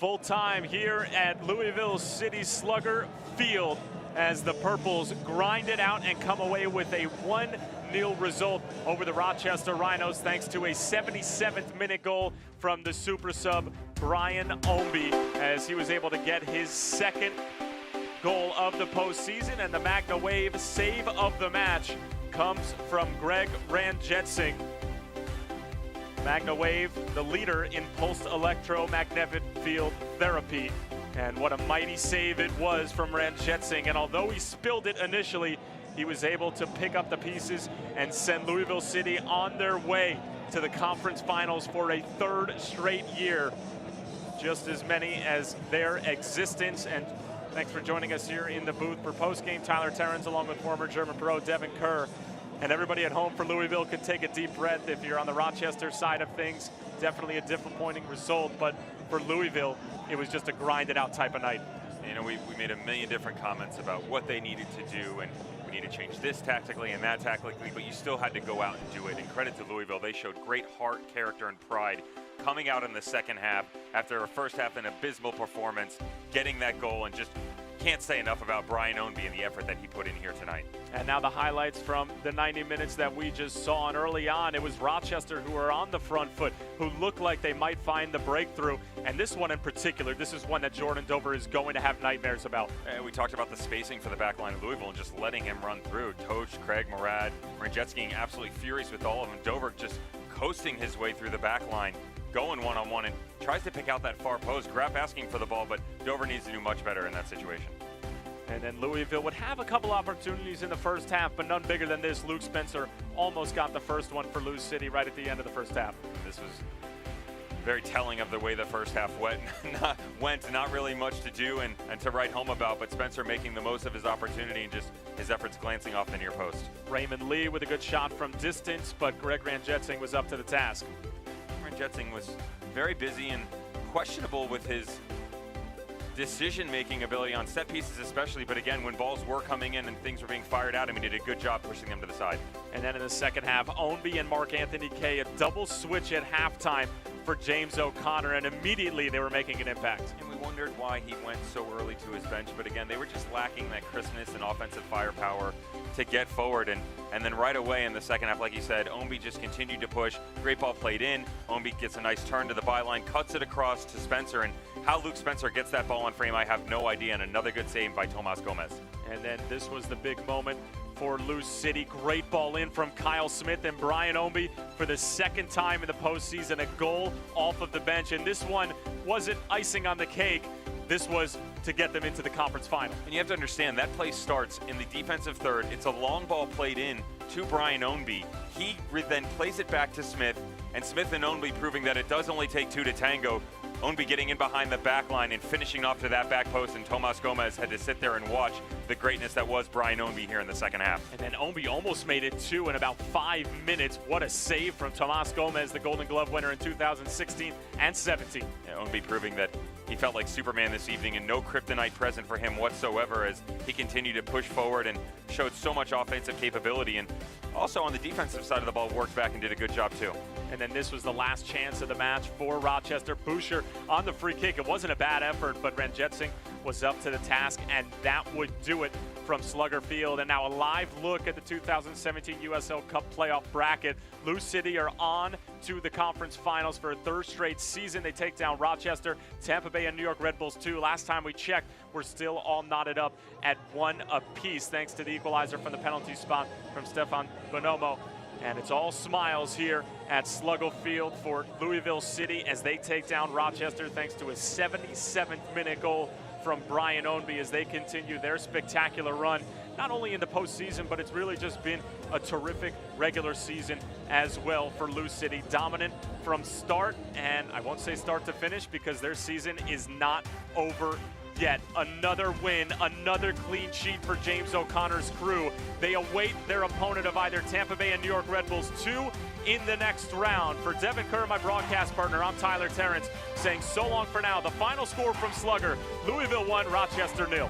full time here at Louisville City Slugger Field as the Purples grind it out and come away with a 1-0 result over the Rochester Rhinos thanks to a 77th minute goal from the super sub Brian Ownby as he was able to get his second goal of the postseason, and the Magna Wave save of the match comes from Greg Ranjetsing. Magna Wave, the leader in pulsed electromagnetic field therapy. And what a mighty save it was from Ranjetsing. And although he spilled it initially, he was able to pick up the pieces and send Louisville City on their way to the conference finals for a third straight year. Just as many as their existence. And thanks for joining us here in the booth for postgame. Tyler Terrence along with former German pro Devin Kerr. And everybody at home for Louisville can take a deep breath. If you're on the Rochester side of things, definitely a disappointing result. But for Louisville, it was just a grinded out type of night. You know, we made a million different comments about what they needed to do, and we need to change this tactically and that tactically, but you still had to go out and do it. And credit to Louisville, they showed great heart, character, and pride coming out in the second half after a first half an abysmal performance, getting that goal, and just can't say enough about Brian Ownby and the effort that he put in here tonight. And now the highlights from the 90 minutes that we just saw. And early on, it was Rochester who were on the front foot, who looked like they might find the breakthrough. And this one in particular, this is one that Jordan Dover is going to have nightmares about. And we talked about the spacing for the back line of Louisville and just letting him run through. Toach, Craig, Murad, Ranjetsky absolutely furious with all of them. Dover just coasting his way through the back line, going one-on-one, and tries to pick out that far post. Graff asking for the ball, but Dover needs to do much better in that situation. And then Louisville would have a couple opportunities in the first half, but none bigger than this. Luke Spencer almost got the first one for Lou City right at the end of the first half. This was very telling of the way the first half went. Not really much to do and to write home about, but Spencer making the most of his opportunity and just his efforts glancing off the near post. Raymond Lee with a good shot from distance, but Greg Ranjetsing was up to the task. Ranjetsing was very busy and questionable with his decision-making ability on set pieces especially, but again, when balls were coming in and things were being fired out, I mean, he did a good job pushing them to the side. And then in the second half, Ownby and Mark Anthony Kay, a double switch at halftime for James O'Connor, and immediately they were making an impact. And we wondered why he went so early to his bench, but again, they were just lacking that crispness and offensive firepower to get forward, and then right away in the second half, like you said, Ownby just continued to push. Great ball played in. Ownby gets a nice turn to the byline, cuts it across to Spencer, and how Luke Spencer gets that ball on frame, I have no idea, and another good save by Tomas Gomez. And then this was the big moment for Lou City. Great ball in from Kyle Smith and Brian Ownby for the second time in the postseason, a goal off of the bench. And this one wasn't icing on the cake. This was to get them into the conference final. And you have to understand, that play starts in the defensive third. It's a long ball played in to Brian Ownby. He then plays it back to Smith, and Smith and Ownby proving that it does only take two to tango. Ownby getting in behind the back line and finishing off to that back post, and Tomas Gomez had to sit there and watch the greatness that was Brian Ownby here in the second half. And then Ownby almost made it two in about 5 minutes. What a save from Tomas Gomez, the Golden Glove winner in 2016 and 17. Yeah, Ownby proving that he felt like Superman this evening, and no kryptonite present for him whatsoever as he continued to push forward and showed so much offensive capability, and also on the defensive side of the ball worked back and did a good job too. And then this was the last chance of the match for Rochester. Boucher on the free kick. It wasn't a bad effort, but Ranjetsing was up to the task, and that would do it from Slugger Field. And now a live look at the 2017 USL Cup playoff bracket. Lou City are on to the conference finals for a third straight season. They take down Rochester, Tampa Bay, and New York Red Bulls too. Last time we checked, we're still all knotted up at 1 apiece, thanks to the equalizer from the penalty spot from Stefan Bonomo. And it's all smiles here at Slugger Field for Louisville City as they take down Rochester thanks to a 77th minute goal from Brian Ownby as they continue their spectacular run, not only in the postseason, but it's really just been a terrific regular season as well for Lou City. Dominant from start, and I won't say start to finish because their season is not over yet. Another win, another clean sheet for James O'Connor's crew. They await their opponent of either Tampa Bay and New York Red Bulls 2 in the next round. For Devin Kerr, my broadcast partner, I'm Tyler Terrence saying so long for now. The final score from Slugger, Louisville 1, Rochester 0.